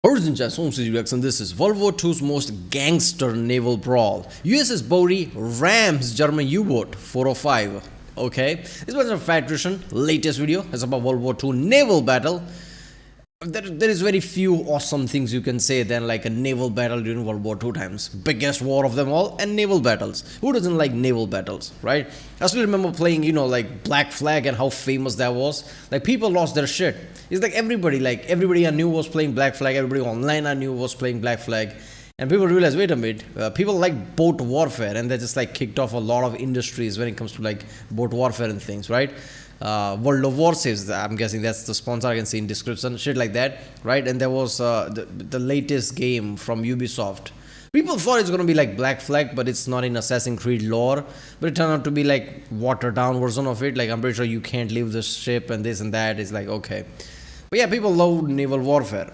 Hutchins, this is World War II's most gangster naval brawl. USS Borie rams German U-boat 405. Okay, this was a Federation latest video. It's about World War II naval battle. There is very few awesome things you can say than like a naval battle during World War II times. Biggest war of them all, and naval battles. Who doesn't like naval battles, right? I still remember playing, like Black Flag and how famous that was. Like people lost their shit. It's like everybody I knew was playing Black Flag. Everybody online I knew was playing Black Flag. And people realized, wait a minute, people like boat warfare, and they just like kicked off a lot of industries when it comes to like boat warfare and things, right? WW2's, I'm guessing that's the sponsor, I can see in description, shit like that, right? And there was the latest game from Ubisoft. People thought it's going to be like Black Flag, but it's not in Assassin's Creed lore, but it turned out to be like watered down version of it. Like I'm pretty sure you can't leave the ship and this and that. It's like, okay. But yeah, people love naval warfare.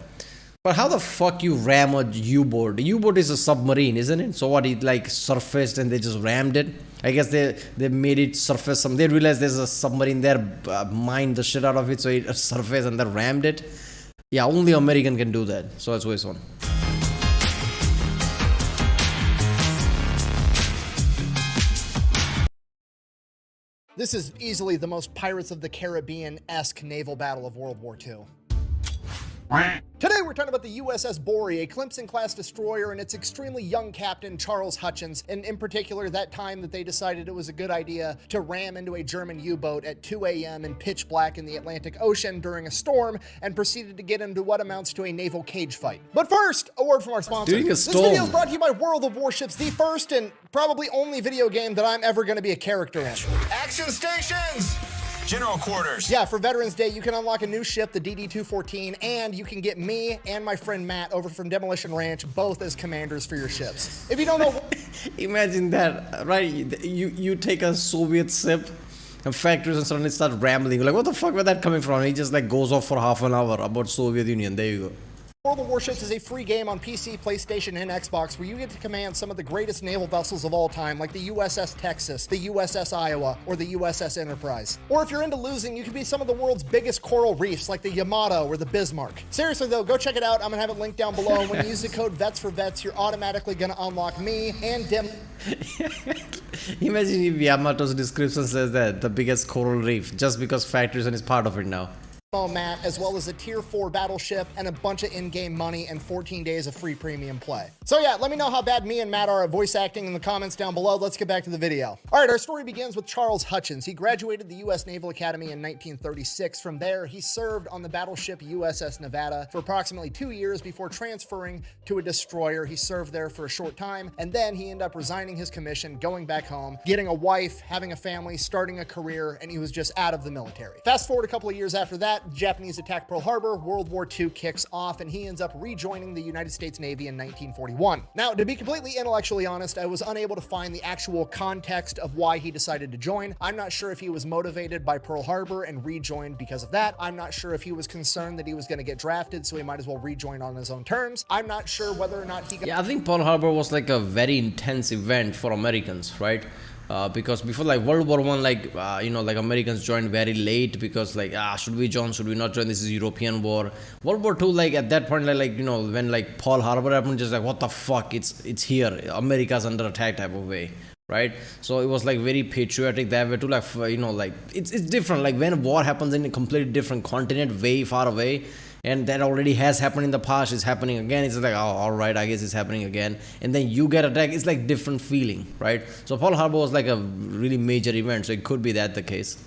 But how the fuck you ram a U-boat? The U-boat is a submarine, isn't it? So what, it like surfaced and they just rammed it? I guess they made it surface. They realized there's a submarine there, mined the shit out of it, so it surfaced and they rammed it. Yeah, only American can do that. So that's always one. This is easily the most Pirates of the Caribbean-esque naval battle of World War II. Today we're talking about the USS Borie, a Clemson-class destroyer, and its extremely young captain, Charles Hutchins, and in particular that time that they decided it was a good idea to ram into a German U-boat at 2 a.m. in pitch black in the Atlantic Ocean during a storm, and proceeded to get into what amounts to a naval cage fight. But first, a word from our sponsor. This video is brought to you by World of Warships, the first and probably only video game that I'm ever going to be a character in. Action stations! General quarters. Yeah, for Veterans Day, you can unlock a new ship, the DD-214, and you can get me and my friend Matt over from Demolition Ranch, both as commanders for your ships. If you don't know... Imagine that, right? You take a Soviet ship and factories and suddenly start rambling. You're like, what the fuck, where that coming from? And he just like goes off for half an hour about Soviet Union. There you go. World of Warships is a free game on PC, PlayStation, and Xbox where you get to command some of the greatest naval vessels of all time, like the USS Texas, the USS Iowa, or the USS Enterprise. Or if you're into losing, you can be some of the world's biggest coral reefs, like the Yamato or the Bismarck. Seriously though, go check it out. I'm gonna have it linked down below, and when you use the code VETS4VETS, you're automatically gonna unlock me and Imagine if Yamato's description says that, the biggest coral reef, just because Factories is part of it now. Matt, as well as a tier 4 battleship and a bunch of in-game money and 14 days of free premium play. So yeah, let me know how bad me and Matt are at voice acting in the comments down below. Let's get back to the video. All right, our story begins with Charles Hutchins. He graduated the U.S. Naval Academy in 1936. From there, he served on the battleship USS Nevada for approximately 2 years before transferring to a destroyer. He served there for a short time, and then he ended up resigning his commission, going back home, getting a wife, having a family, starting a career, and he was just out of the military. Fast forward a couple of years after that, Japanese attack Pearl Harbor, World War II kicks off, and he ends up rejoining the United States Navy in 1941. Now, to be completely intellectually honest, I was unable to find the actual context of why he decided to join. I'm not sure if he was motivated by Pearl Harbor and rejoined because of that. I'm not sure if he was concerned that he was going to get drafted, so he might as well rejoin on his own terms. I'm not sure whether or not he got... Yeah, I think Pearl Harbor was like a very intense event for Americans, right? Because before like World War I, like Americans joined very late because like should we join, should we not join, this is European war. World War II, like at that point, when like Pearl Harbor happened, just like what the fuck, it's here, America's under attack type of way, right? So it was like very patriotic that way too, like it's different, like when war happens in a completely different continent, way far away, and that already has happened in the past, it's happening again, it's like, oh, all right, I guess it's happening again, and then you get attacked, it's like different feeling, right? So Pearl Harbor was like a really major event, so it could be that the case.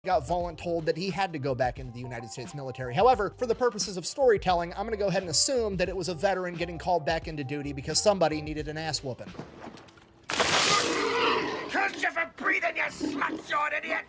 Got voluntold that he had to go back into the United States military. However, for the purposes of storytelling, I'm gonna go ahead and assume that it was a veteran getting called back into duty because somebody needed an ass whooping. Curse you for breathing, you slut, you idiot!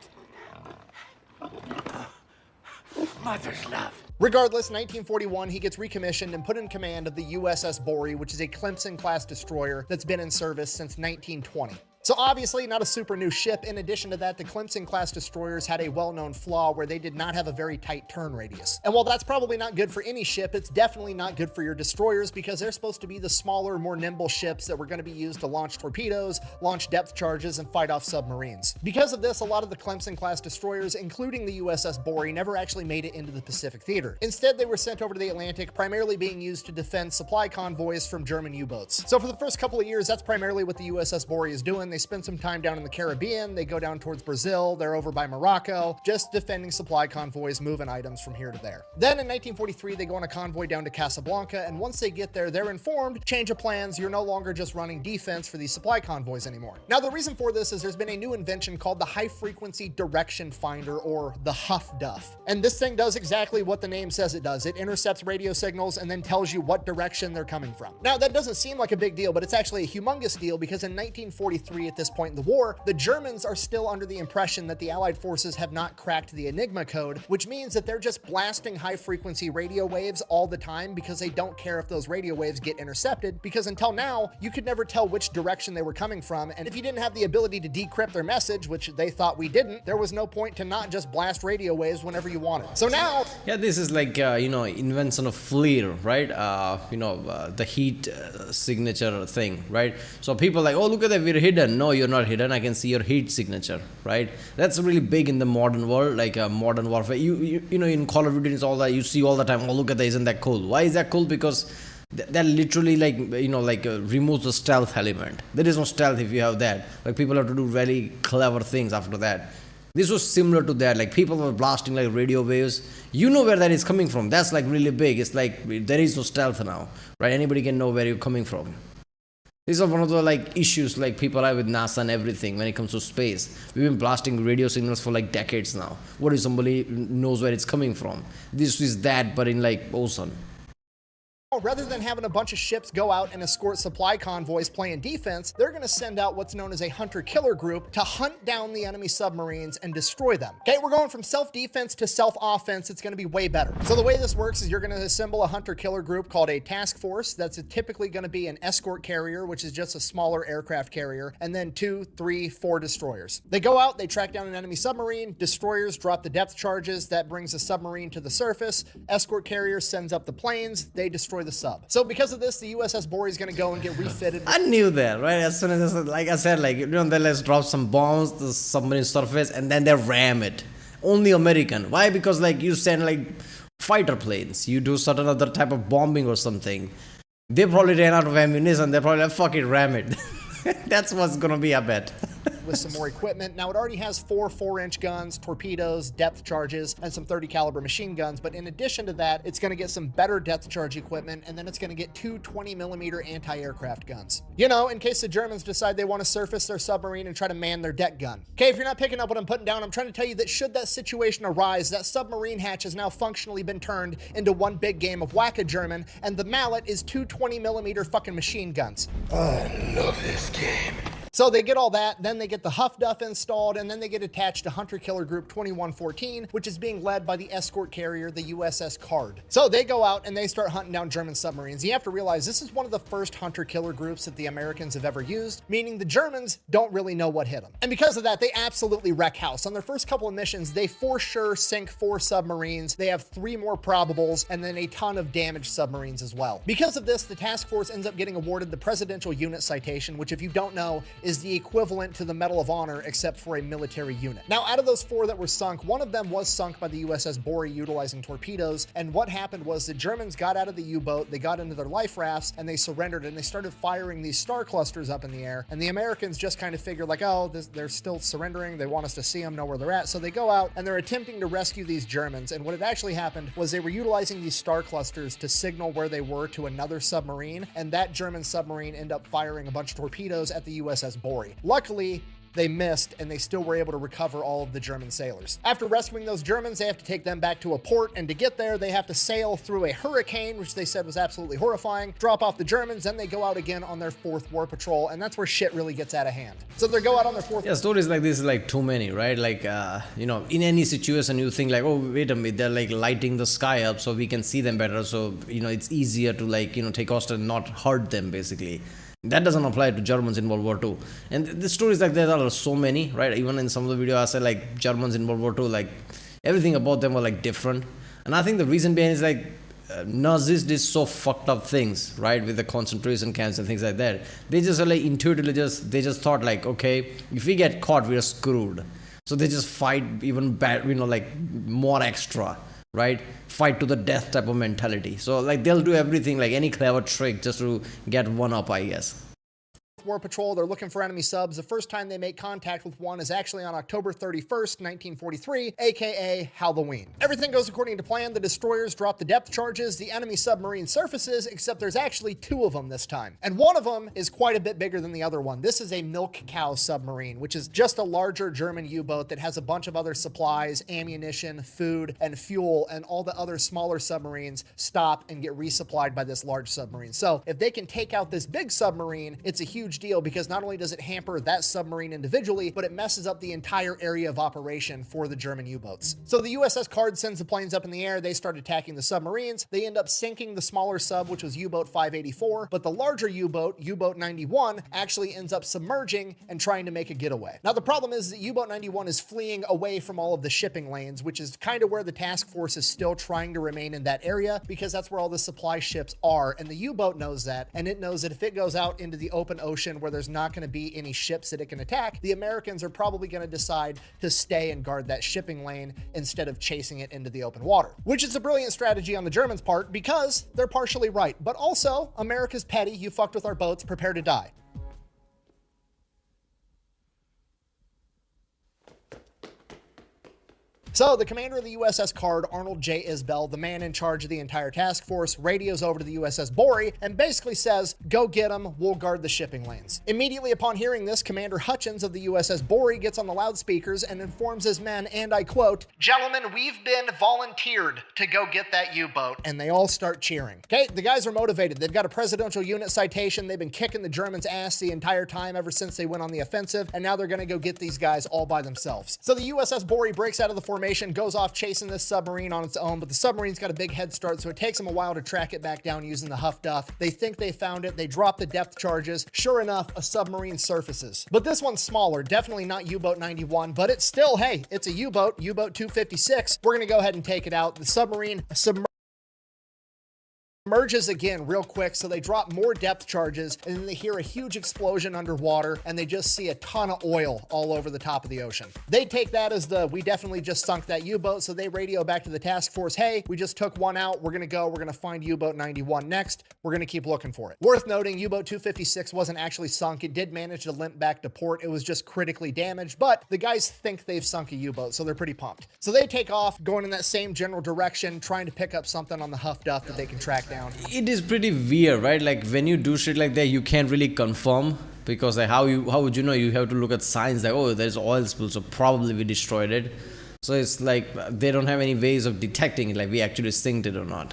Mother's love. Regardless, 1941, he gets recommissioned and put in command of the USS Borie, which is a Clemson-class destroyer that's been in service since 1920. So obviously not a super new ship. In addition to that, the Clemson-class destroyers had a well-known flaw where they did not have a very tight turn radius. And while that's probably not good for any ship, it's definitely not good for your destroyers because they're supposed to be the smaller, more nimble ships that were going to be used to launch torpedoes, launch depth charges, and fight off submarines. Because of this, a lot of the Clemson-class destroyers, including the USS Borie, never actually made it into the Pacific theater. Instead, they were sent over to the Atlantic, primarily being used to defend supply convoys from German U-boats. So for the first couple of years, that's primarily what the USS Borie is doing. They spend some time down in the Caribbean, they go down towards Brazil, they're over by Morocco, just defending supply convoys, moving items from here to there. Then in 1943, they go on a convoy down to Casablanca, and once they get there, they're informed, change of plans, you're no longer just running defense for these supply convoys anymore. Now, the reason for this is there's been a new invention called the High Frequency Direction Finder, or the HFDUF. And this thing does exactly what the name says it does. It intercepts radio signals and then tells you what direction they're coming from. Now, that doesn't seem like a big deal, but it's actually a humongous deal because in 1943, at this point in the war, the Germans are still under the impression that the Allied forces have not cracked the Enigma code, which means that they're just blasting high-frequency radio waves all the time because they don't care if those radio waves get intercepted, because until now, you could never tell which direction they were coming from, and if you didn't have the ability to decrypt their message, which they thought we didn't, there was no point to not just blast radio waves whenever you wanted. So now... Yeah, this is like, invention of FLIR, right? The heat signature thing, right? So people are like, oh, look at that, we're hidden. No, you're not hidden. I can see your heat signature, right? That's really big in the modern world, like modern warfare. You know, in Call of Duty, it's all that you see all the time. Oh, look at that, isn't that cool? Why is that cool? Because that literally removes the stealth element. There is no stealth if you have that. Like, people have to do really clever things after that. This was similar to that. Like, people were blasting like radio waves. You know where that is coming from. That's like really big. It's like there is no stealth now, right? Anybody can know where you're coming from. These are one of the like issues like people have with NASA and everything when it comes to space. We've been blasting radio signals for like decades now. What if somebody knows where it's coming from? This is that, but in like ocean. Rather than having a bunch of ships go out and escort supply convoys playing defense, they're going to send out what's known as a hunter-killer group to hunt down the enemy submarines and destroy them. Okay, we're going from self-defense to self-offense. It's going to be way better. So the way this works is you're going to assemble a hunter-killer group called a task force. That's typically going to be an escort carrier, which is just a smaller aircraft carrier, and then 2, 3, 4 destroyers. They go out, they track down an enemy submarine, destroyers drop the depth charges, that brings the submarine to the surface, escort carrier sends up the planes, they destroy the sub. So because of this, the USS Borie is going to go and get refitted. I knew that, right? As soon as, like I said, then let's drop some bombs, the submarine surface, and then they ram it. Only American. Why? Because you send fighter planes, you do certain other type of bombing or something. They probably ran out of ammunition. They're probably like, fuck it, ram it. That's what's going to be, I bet. With some more equipment. Now, it already has 4 4-inch guns, torpedoes, depth charges, and some 30 caliber machine guns. But in addition to that, it's going to get some better depth charge equipment, and then it's going to get 2 20mm anti-aircraft guns. You know, in case the Germans decide they want to surface their submarine and try to man their deck gun. Okay, if you're not picking up what I'm putting down, I'm trying to tell you that should that situation arise, that submarine hatch has now functionally been turned into one big game of Whack-A-German, and the mallet is 2 20mm fucking machine guns. I love this game. So they get all that, then they get the HFDUF installed, and then they get attached to Hunter Killer Group 2114, which is being led by the escort carrier, the USS Card. So they go out and they start hunting down German submarines. You have to realize this is one of the first hunter killer groups that the Americans have ever used, meaning the Germans don't really know what hit them. And because of that, they absolutely wreck house. On their first couple of missions, they for sure sink 4 submarines. They have 3 more probables, and then a ton of damaged submarines as well. Because of this, the task force ends up getting awarded the Presidential Unit Citation, which, if you don't know, is the equivalent to the Medal of Honor except for a military unit. Now, out of those 4 that were sunk, one of them was sunk by the USS Borie utilizing torpedoes, and what happened was the Germans got out of the U-boat, they got into their life rafts, and they surrendered, and they started firing these star clusters up in the air, and the Americans just kind of figured they're still surrendering, they want us to see them, know where they're at, so they go out and they're attempting to rescue these Germans, and what had actually happened was they were utilizing these star clusters to signal where they were to another submarine, and that German submarine ended up firing a bunch of torpedoes at the USS Borie. Luckily, they missed, and they still were able to recover all of the German sailors. After rescuing those Germans, they have to take them back to a port, and to get there, they have to sail through a hurricane, which they said was absolutely horrifying, drop off the Germans, then they go out again on their 4th war patrol, and that's where shit really gets out of hand. So they go out on their 4th... Yeah, stories like this is too many, right? In any situation, you think oh, wait a minute, they're lighting the sky up so we can see them better, so, it's easier to take hostage and not hurt them, basically. That doesn't apply to Germans in World War II. And the stories like that are so many, right? Even in some of the videos I said like Germans in World War II, like everything about them were like different. And I think the reason being is like Nazis did so fucked up things, right, with the concentration camps and things like that. They just like intuitively they just thought like, okay, if we get caught, we are screwed. So they just fight even bad, like more extra, right? Fight to the death type of mentality. So like they'll do everything, like any clever trick just to get one up, I guess. War Patrol, they're looking for enemy subs. The first time they make contact with one is actually on October 31st, 1943, aka Halloween. Everything goes according to plan. The destroyers drop the depth charges, the enemy submarine surfaces, except there's actually two of them this time. And one of them is quite a bit bigger than the other one. This is a milk cow submarine, which is just a larger German U-boat that has a bunch of other supplies, ammunition, food, and fuel, and all the other smaller submarines stop and get resupplied by this large submarine. So if they can take out this big submarine, it's a huge deal because not only does it hamper that submarine individually, but it messes up the entire area of operation for the German U-boats. So the USS Card sends the planes up in the air. They start attacking the submarines. They end up sinking the smaller sub, which was U-boat 584, but the larger U-boat, U-boat 91, actually ends up submerging and trying to make a getaway. Now the problem is that U-boat 91 is fleeing away from all of the shipping lanes, which is kind of where the task force is still trying to remain in that area because that's where all the supply ships are, and the U-boat knows that, and it knows that if it goes out into the open ocean where there's not going to be any ships that it can attack, the Americans are probably going to decide to stay and guard that shipping lane instead of chasing it into the open water, which is a brilliant strategy on the Germans' part because they're partially right. But also, America's petty, you fucked with our boats, prepare to die. So the commander of the USS Card, Arnold J. Isbell, the man in charge of the entire task force, radios over to the USS Borie and basically says, go get them, we'll guard the shipping lanes. Immediately upon hearing this, Commander Hutchins of the USS Borie gets on the loudspeakers and informs his men, and I quote, "Gentlemen, we've been volunteered to go get that U-boat," and they all start cheering. Okay, the guys are motivated. They've got a presidential unit citation. They've been kicking the Germans' ass the entire time ever since they went on the offensive, and now they're gonna go get these guys all by themselves. So the USS Borie breaks out of the formation, goes off chasing this submarine on its own, but the submarine's got a big head start, so it takes them a while to track it back down using the Huff Duff. They think they found it. They drop the depth charges. Sure enough, a submarine surfaces. But this one's smaller, definitely not U-boat 91, but it's still, hey, it's a U-boat, U-boat 256. We're gonna go ahead and take it out. The submarine emerges again real quick, so they drop more depth charges, and then they hear a huge explosion underwater, and they just see a ton of oil all over the top of the ocean. They take that as we definitely just sunk that U-boat, so they radio back to the task force, hey, we just took one out, we're gonna find U-boat 91 next, we're gonna keep looking for it. Worth noting, U-boat 256 wasn't actually sunk, it did manage to limp back to port, it was just critically damaged, but the guys think they've sunk a U-boat, so they're pretty pumped. So they take off, going in that same general direction, trying to pick up something on the Huff Duff that they can track down. It is pretty weird, right? Like when you do shit like that, you can't really confirm because like how would you know? You have to look at signs like, oh, there's oil spill, so probably we destroyed it. So it's like they don't have any ways of detecting it, like we actually synced it or not.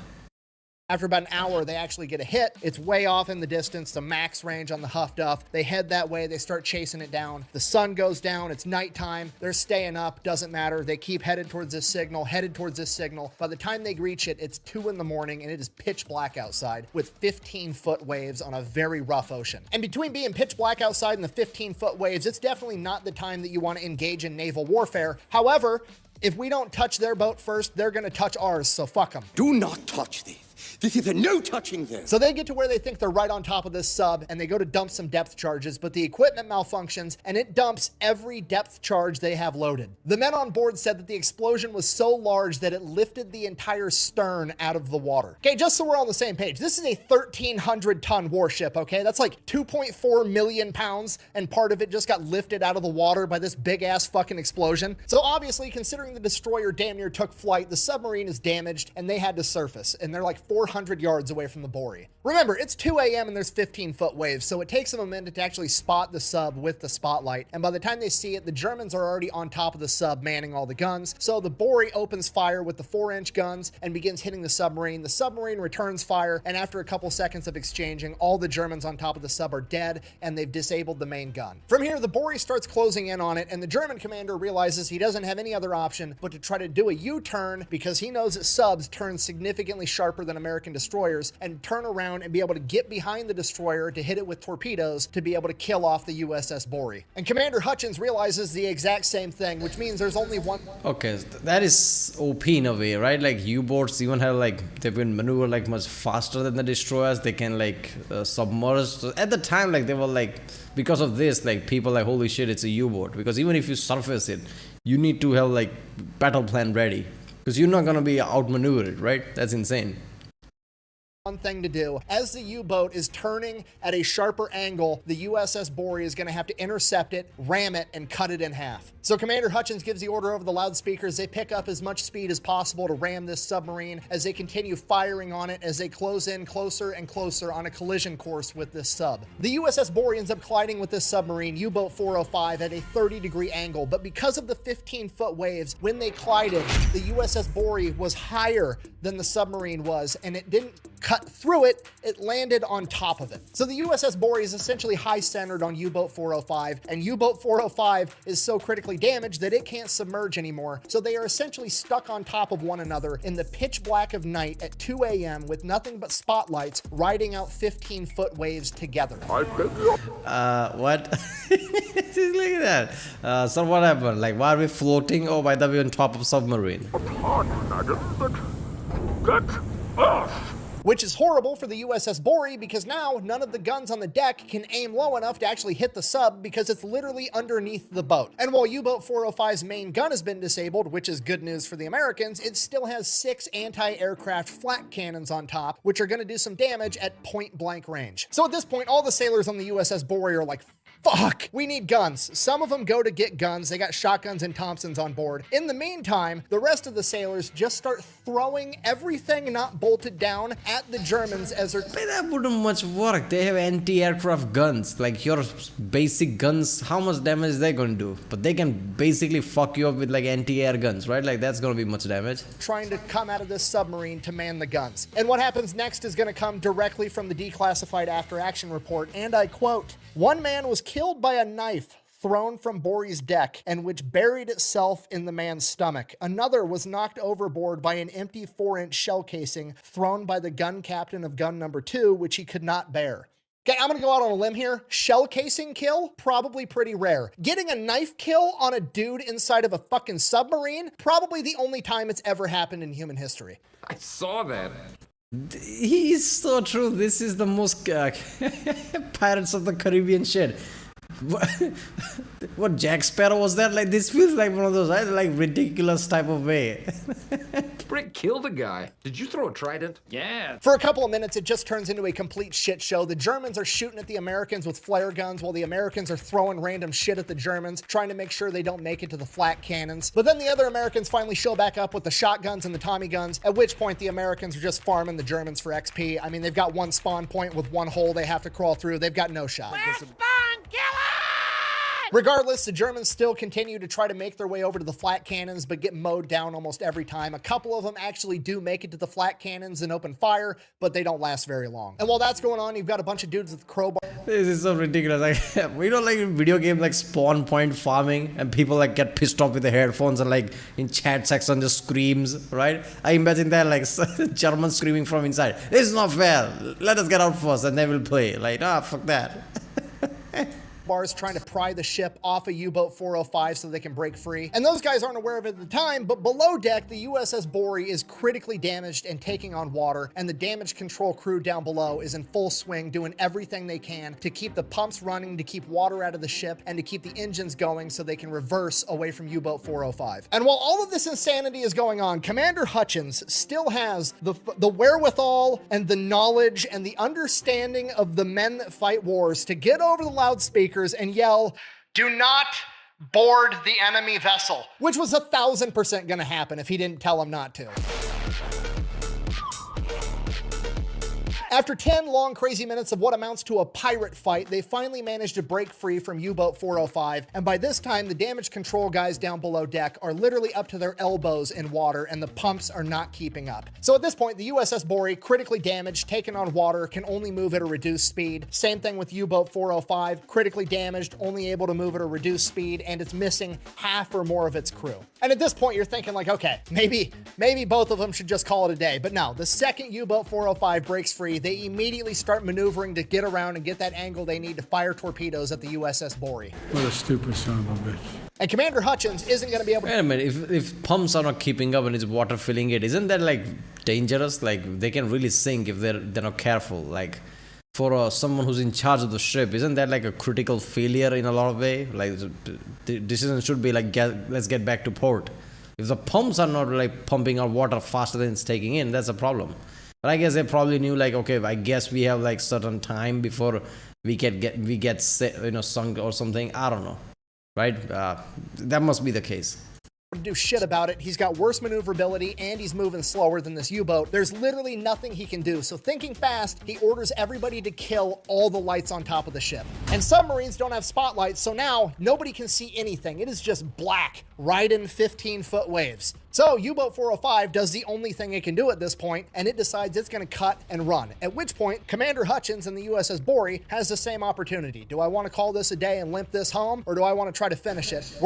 After about an hour, they actually get a hit. It's way off in the distance, the max range on the Huff Duff. They head that way. They start chasing it down. The sun goes down. It's nighttime. They're staying up. Doesn't matter. They keep headed towards this signal, By the time they reach it, it's 2 in the morning, and it is pitch black outside with 15-foot waves on a very rough ocean. And between being pitch black outside and the 15-foot waves, it's definitely not the time that you want to engage in naval warfare. However, if we don't touch their boat first, they're going to touch ours, so fuck them. Do not touch this. This is a no touching this. So they get to where they think they're right on top of this sub, and they go to dump some depth charges, but the equipment malfunctions, and it dumps every depth charge they have loaded. The men on board said that the explosion was so large that it lifted the entire stern out of the water. Okay, just so we're on the same page, this is a 1,300-ton warship, okay? That's like 2.4 million pounds, and part of it just got lifted out of the water by this big-ass fucking explosion. So obviously, considering the destroyer damn near took flight, the submarine is damaged, and they had to surface, and they're like 400 yards away from the Borie. Remember, it's 2 a.m. and there's 15-foot waves, so it takes them a minute to actually spot the sub with the spotlight, and by the time they see it, the Germans are already on top of the sub manning all the guns. So the Borie opens fire with the 4-inch guns and begins hitting the submarine. The submarine returns fire, and after a couple seconds of exchanging, all the Germans on top of the sub are dead, and they've disabled the main gun. From here, the Borie starts closing in on it, and the German commander realizes he doesn't have any other option but to try to do a U-turn because he knows that subs turn significantly sharper than American destroyers and turn around and be able to get behind the destroyer to hit it with torpedoes to be able to kill off the USS Borie. And Commander Hutchins realizes the exact same thing, which means there's only one. Okay, that is OP in a way, right? Like U-boats even have like, they can maneuver like much faster than the destroyers. They can like submerge. So at the time, like they were like, because of this, like people like, holy shit, it's a U-boat. Because even if you surface it, you need to have like battle plan ready. Because you're not gonna be outmaneuvered, right? That's insane. One thing to do. As the U-boat is turning at a sharper angle, the USS Borie is going to have to intercept it, ram it, and cut it in half. So Commander Hutchins gives the order over the loudspeakers. They pick up as much speed as possible to ram this submarine as they continue firing on it as they close in closer and closer on a collision course with this sub. The USS Borie ends up colliding with this submarine, U-boat 405, at a 30-degree angle, but because of the 15-foot waves, when they collided, the USS Borie was higher than the submarine was, and it didn't cut through it, it landed on top of it. So the USS Borie is essentially high-centered on U-boat 405, and U-boat 405 is so critically damaged that it can't submerge anymore. So they are essentially stuck on top of one another in the pitch black of night at 2 a.m. with nothing but spotlights riding out 15-foot waves together. What? Look at that. So what happened? Like, why are we floating? Oh, by the way, on top of submarine. Get off! Which is horrible for the USS Borie because now none of the guns on the deck can aim low enough to actually hit the sub because it's literally underneath the boat. And while U-boat 405's main gun has been disabled, which is good news for the Americans, it still has 6 anti-aircraft flak cannons on top, which are going to do some damage at point-blank range. So at this point, all the sailors on the USS Borie are like, fuck, we need guns. Some of them go to get guns. They got shotguns and Thompsons on board. In the meantime, the rest of the sailors just start throwing everything not bolted down at the Germans as they're... But that wouldn't much work. They have anti-aircraft guns. Like your basic guns, how much damage is they gonna do? But they can basically fuck you up with like anti-air guns, right? Like that's gonna be much damage. Trying to come out of this submarine to man the guns. And what happens next is gonna come directly from the declassified after-action report, and I quote, "One man was killed by a knife thrown from Borie's deck and which buried itself in the man's stomach. Another was knocked overboard by an empty 4-inch shell casing thrown by the gun captain of gun number 2, which he could not bear." Okay, I'm gonna go out on a limb here. Shell casing kill, probably pretty rare. Getting a knife kill on a dude inside of a fucking submarine, probably the only time it's ever happened in human history. I saw that. He's so true. This is the most Pirates of the Caribbean shit. What Jack Sparrow was that? Like this feels like one of those like ridiculous type of way. Brick killed a guy. Did you throw a trident? Yeah. For a couple of minutes, it just turns into a complete shit show. The Germans are shooting at the Americans with flare guns while the Americans are throwing random shit at the Germans, trying to make sure they don't make it to the flak cannons. But then the other Americans finally show back up with the shotguns and the Tommy guns, at which point the Americans are just farming the Germans for XP. I mean, they've got one spawn point with one hole they have to crawl through. They've got no shot. Regardless, the Germans still continue to try to make their way over to the flat cannons, but get mowed down almost every time. A couple of them actually do make it to the flat cannons and open fire, but they don't last very long. And while that's going on, you've got a bunch of dudes with crowbar. This is so ridiculous. Like we don't like in video game like spawn point farming, and people like get pissed off with the headphones and like in chat section just screams, right? I imagine that like Germans screaming from inside. This is not fair. Let us get out first, and they will play. Like fuck that. Bars trying to pry the ship off of U-boat 405 so they can break free. And those guys aren't aware of it at the time, but below deck, the USS Borie is critically damaged and taking on water, and the damage control crew down below is in full swing doing everything they can to keep the pumps running, to keep water out of the ship, and to keep the engines going so they can reverse away from U-boat 405. And while all of this insanity is going on, Commander Hutchins still has the wherewithal and the knowledge and the understanding of the men that fight wars to get over the loudspeaker and yell, "Do not board the enemy vessel," which was 1,000% gonna happen if he didn't tell him not to. After 10 long, crazy minutes of what amounts to a pirate fight, they finally managed to break free from U-Boat 405, and by this time, the damage control guys down below deck are literally up to their elbows in water, and the pumps are not keeping up. So at this point, the USS Borie, critically damaged, taken on water, can only move at a reduced speed. Same thing with U-Boat 405, critically damaged, only able to move at a reduced speed, and it's missing half or more of its crew. And at this point, you're thinking like, okay, maybe both of them should just call it a day. But no, the second U-Boat 405 breaks free, they immediately start maneuvering to get around and get that angle they need to fire torpedoes at the USS Borie. What a stupid son of a bitch. And Commander Hutchins isn't going to be able to... Wait a minute, if pumps are not keeping up and it's water filling it, isn't that like dangerous? Like they can really sink if they're not careful. Like for someone who's in charge of the ship, isn't that like a critical failure in a lot of way? Like the decision should be like, let's get back to port. If the pumps are not like pumping out water faster than it's taking in, that's a problem. But I guess they probably knew like, okay, I guess we have like certain time before we get sunk or something. I don't know, right? That must be the case. Do shit about it. He's got worse maneuverability and he's moving slower than this U-boat. There's literally nothing he can do. So thinking fast, he orders everybody to kill all the lights on top of the ship. And submarines don't have spotlights, so now nobody can see anything. It is just black, riding 15-foot waves. So U-Boat 405 does the only thing it can do at this point, and it decides it's going to cut and run. At which point, Commander Hutchins in the USS Borie has the same opportunity. Do I want to call this a day and limp this home, or do I want to try to finish it?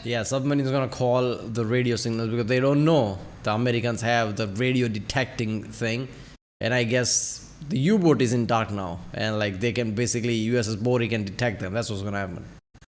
Yeah, submarine's going to call the radio signals because they don't know the Americans have the radio detecting thing, and I guess the U-boat is in dark now, and like they can basically, USS Borie can detect them. That's what's going to happen.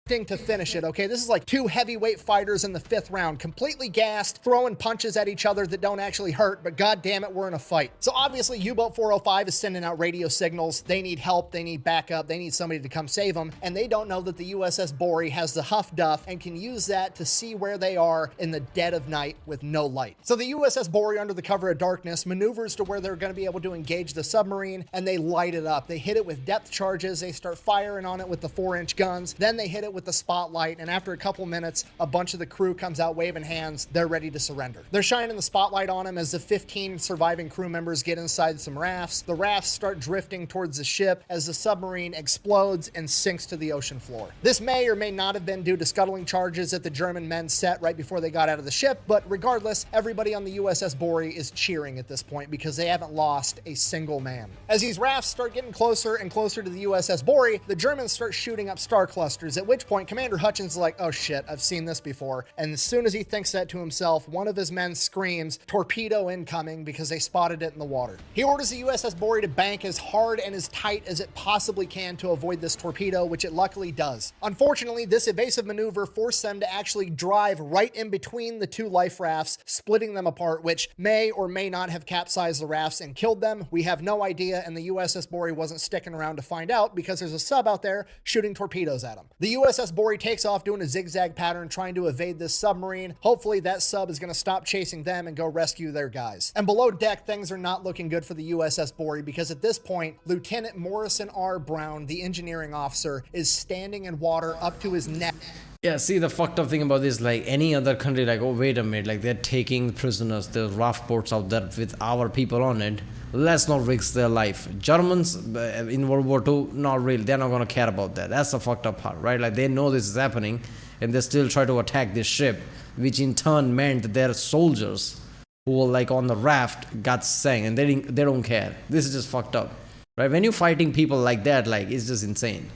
To finish it, okay? This is like two heavyweight fighters in the 5th round, completely gassed, throwing punches at each other that don't actually hurt, but god damn it, we're in a fight. So obviously U-Boat 405 is sending out radio signals. They need help, they need backup, they need somebody to come save them, and they don't know that the USS Borie has the Huff Duff and can use that to see where they are in the dead of night with no light. So the USS Borie, under the cover of darkness, maneuvers to where they're going to be able to engage the submarine, and they light it up. They hit it with depth charges, they start firing on it with the 4-inch guns, then they hit it with the spotlight, and after a couple minutes, a bunch of the crew comes out waving hands. They're ready to surrender. They're shining the spotlight on them as the 15 surviving crew members get inside some rafts. The rafts start drifting towards the ship as the submarine explodes and sinks to the ocean floor. This may or may not have been due to scuttling charges that the German men set right before they got out of the ship, but regardless, everybody on the USS Borie is cheering at this point because they haven't lost a single man. As these rafts start getting closer and closer to the USS Borie, the Germans start shooting up star clusters, at which point Commander Hutchins is like, oh shit, I've seen this before. And as soon as he thinks that to himself, one of his men screams, torpedo incoming, because they spotted it in the water. He orders the USS Borie to bank as hard and as tight as it possibly can to avoid this torpedo, which it luckily does. Unfortunately, this evasive maneuver forced them to actually drive right in between the two life rafts, splitting them apart, which may or may not have capsized the rafts and killed them. We have no idea, and the USS Borie wasn't sticking around to find out because there's a sub out there shooting torpedoes at him. The USS Borie takes off doing a zigzag pattern trying to evade this submarine. Hopefully that sub is going to stop chasing them and go rescue their guys. And below deck, things are not looking good for the USS Borie because at this point, Lieutenant Morrison R. Brown, the engineering officer, is standing in water up to his neck. Yeah, see, the fucked up thing about this, like any other country, like, oh, wait a minute, like they're taking prisoners, the raft boats out there with our people on it. Let's not risk their life. Germans in World War II, not really. They're not going to care about that. That's the fucked up part, right? Like they know this is happening and they still try to attack this ship, which in turn meant that their soldiers who were like on the raft got sank and they don't care. This is just fucked up, right? When you're fighting people like that, like it's just insane.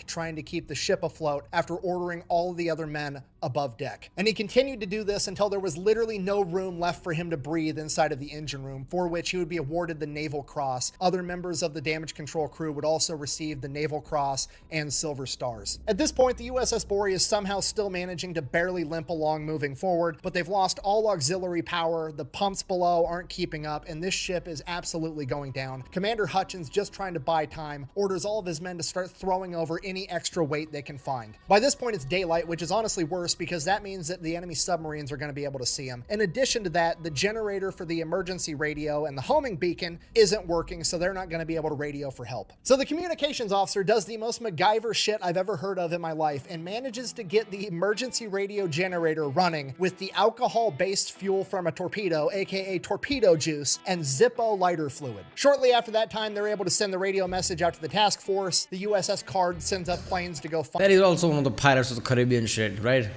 Trying to keep the ship afloat after ordering all of the other men above deck. And he continued to do this until there was literally no room left for him to breathe inside of the engine room, for which he would be awarded the Naval Cross. Other members of the damage control crew would also receive the Naval Cross and Silver Stars. At this point, the USS Borie is somehow still managing to barely limp along moving forward, but they've lost all auxiliary power, the pumps below aren't keeping up, and this ship is absolutely going down. Commander Hutchins, just trying to buy time, orders all of his men to start throwing over any extra weight they can find. By this point, it's daylight, which is honestly worse course, because that means that the enemy submarines are going to be able to see them. In addition to that, the generator for the emergency radio and the homing beacon isn't working, so they're not going to be able to radio for help. So the communications officer does the most MacGyver shit I've ever heard of in my life and manages to get the emergency radio generator running with the alcohol-based fuel from a torpedo, aka torpedo juice, and Zippo lighter fluid. Shortly after that time, they're able to send the radio message out to the task force. The USS Card sends up planes to go find. That is also one of the Pirates of the Caribbean shit, right?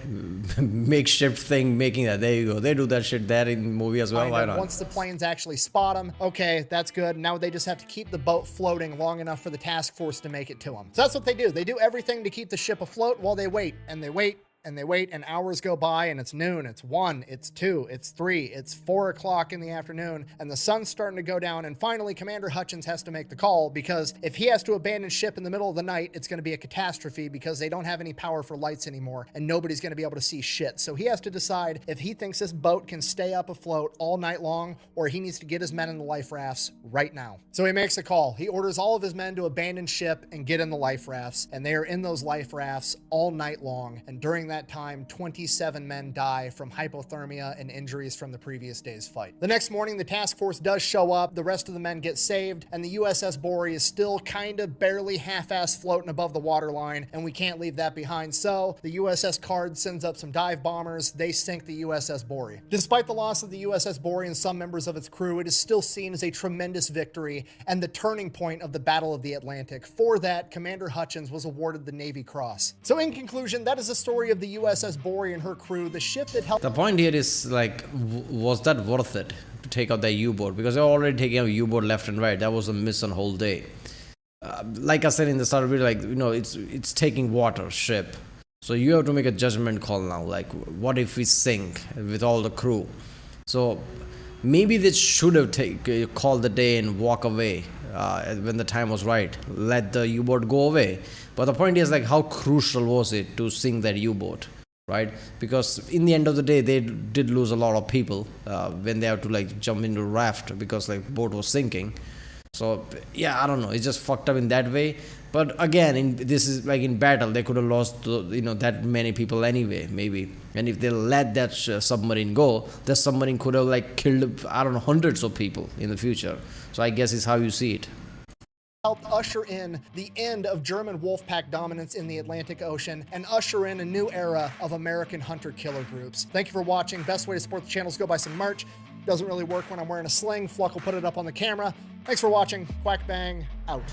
Makeshift thing, making that. There you go. They do that shit there in the movie as well. Why not? Once the planes actually spot them, okay, that's good. Now they just have to keep the boat floating long enough for the task force to make it to them. So that's what they do. They do everything to keep the ship afloat while they wait, and they wait, and they wait, and hours go by, and it's noon, it's 1, it's 2, it's 3, it's 4 o'clock in the afternoon, and the sun's starting to go down, and finally Commander Hutchins has to make the call, because if he has to abandon ship in the middle of the night, it's going to be a catastrophe, because they don't have any power for lights anymore, and nobody's going to be able to see shit. So he has to decide if he thinks this boat can stay up afloat all night long, or he needs to get his men in the life rafts right now. So he makes a call. He orders all of his men to abandon ship and get in the life rafts, and they are in those life rafts all night long, and during that time, 27 men die from hypothermia and injuries from the previous day's fight. The next morning, the task force does show up, the rest of the men get saved, and the USS Borie is still kind of barely half-ass floating above the waterline, and we can't leave that behind. So the USS Card sends up some dive bombers. They sink the USS Borie. Despite the loss of the USS Borie and some members of its crew, it is still seen as a tremendous victory and the turning point of the Battle of the Atlantic. For that, Commander Hutchins was awarded the Navy Cross. So in conclusion, that is the story of the USS Borie and her crew, the ship that helped. The point here is like, was that worth it to take out that U-boat? Because they're already taking out U-boat left and right. That was a miss on whole day. Like I said in the start of the video, like, you know, it's taking water ship. So you have to make a judgment call now. Like, what if we sink with all the crew? So maybe they should have called the day and walk away when the time was right. Let the U-boat go away. But the point is, like, how crucial was it to sink that U-boat? Right, because in the end of the day, they did lose a lot of people when they had to like jump into a raft because like boat was sinking. So yeah, I don't know, it's just fucked up in that way. But again, this is like in battle, they could have lost that many people anyway, maybe. And if they let that submarine go, the submarine could have like killed, I don't know, hundreds of people in the future. So I guess it's how you see it. Helped usher in the end of German Wolfpack dominance in the Atlantic Ocean and usher in a new era of American hunter-killer groups. Thank you for watching. Best way to support the channel is go buy some merch. Doesn't really work when I'm wearing a sling. Fluck will put it up on the camera. Thanks for watching. Quack Bang, out.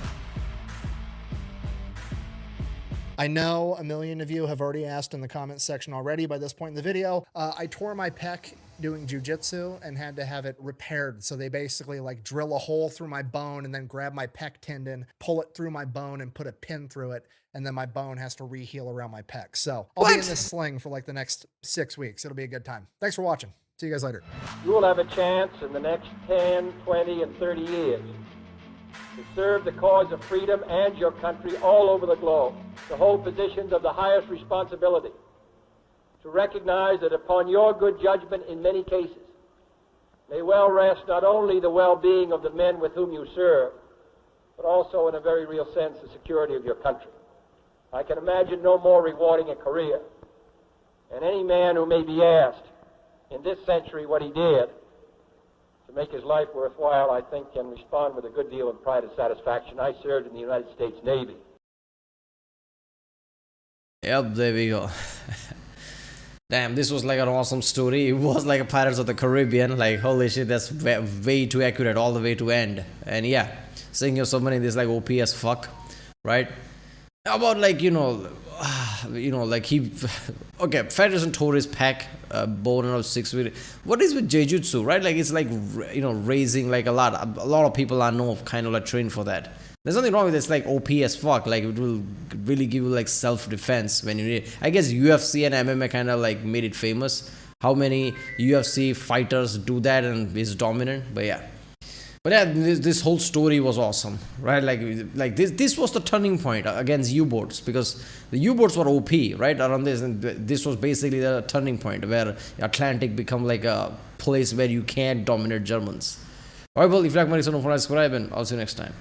I know a million of you have already asked in the comments section already by this point in the video. I tore my pec doing jujitsu and had to have it repaired. So they basically like drill a hole through my bone and then grab my pec tendon, pull it through my bone and put a pin through it. And then my bone has to re-heal around my pec. So I'll be in this sling for like the next 6 weeks. It'll be a good time. Thanks for watching. See you guys later. You will have a chance in the next 10, 20, and 30 years to serve the cause of freedom and your country all over the globe, to hold positions of the highest responsibility, to recognize that upon your good judgment in many cases may well rest not only the well-being of the men with whom you serve, but also in a very real sense the security of your country. I can imagine no more rewarding a career, and any man who may be asked in this century what he did to make his life worthwhile, I think, can respond with a good deal of pride and satisfaction. I served in the United States Navy. Yep, there we go. Damn, this was like an awesome story. It was like a Pirates of the Caribbean. Like, holy shit, that's way too accurate all the way to end. And yeah, seeing your submarine is like OP as fuck, right? About like, like he, okay, Federation tore his pack, bone and all 6 feet. What is with Jujutsu, right? Like, it's like, raising like a lot of people I know kind of like trained for that. There's nothing wrong with it. It's like OP as fuck. Like, it will really give you like self-defense when you need it. I guess UFC and MMA kind of like made it famous. How many UFC fighters do that and is dominant? But yeah. But yeah, this whole story was awesome, right? Like this was the turning point against U-boats, because the U-boats were OP, right? Around this, and this was basically the turning point where Atlantic become like a place where you can't dominate Germans. Alright, well, if you like my channel, subscribe, and I'll see you next time.